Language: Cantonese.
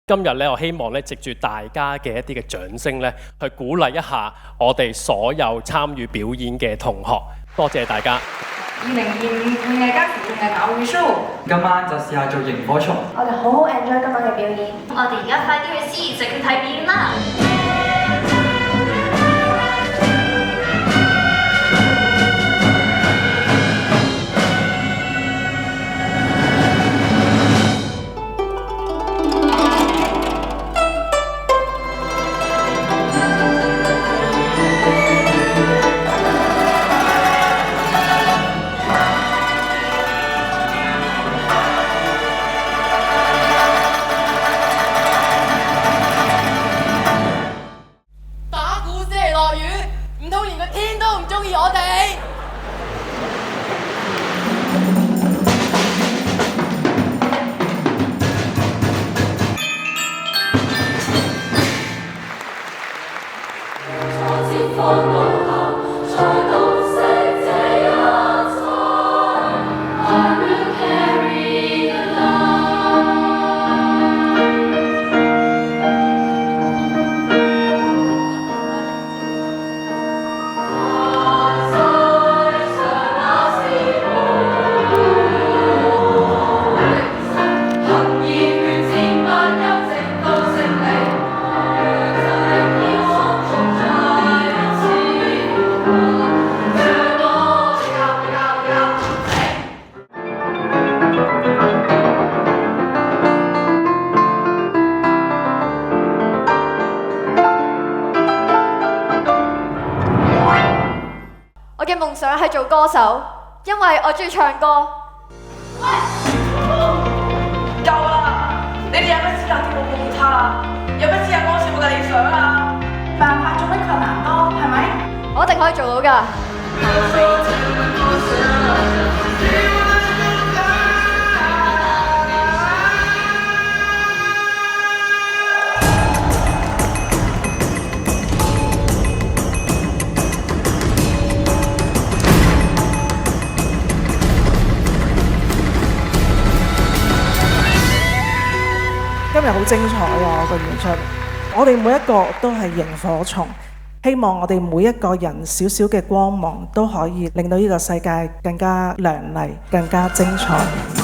今日咧，我希望咧，藉住大家嘅一啲嘅掌聲咧，去鼓勵一下我哋所有參與表演嘅同學。多謝大家。2025半夜加時半嘅偶遇 show，今晚就試下做螢火蟲。我哋好好 enjoy 今晚嘅表演。我哋而家快啲去思怡直去睇表演啦！我嘅夢想係做歌手，因為我中意唱歌。喂，夠啦！你哋有乜資格叫我冇他啊？有乜資格干涉我嘅理想啊？辦法總比困難多，係咪？我一定可以做到㗎。今日好精彩啊！個演出，我哋每一個都係螢火蟲，希望我哋每一個人少少嘅光芒都可以令到呢個世界更加亮麗、更加精彩。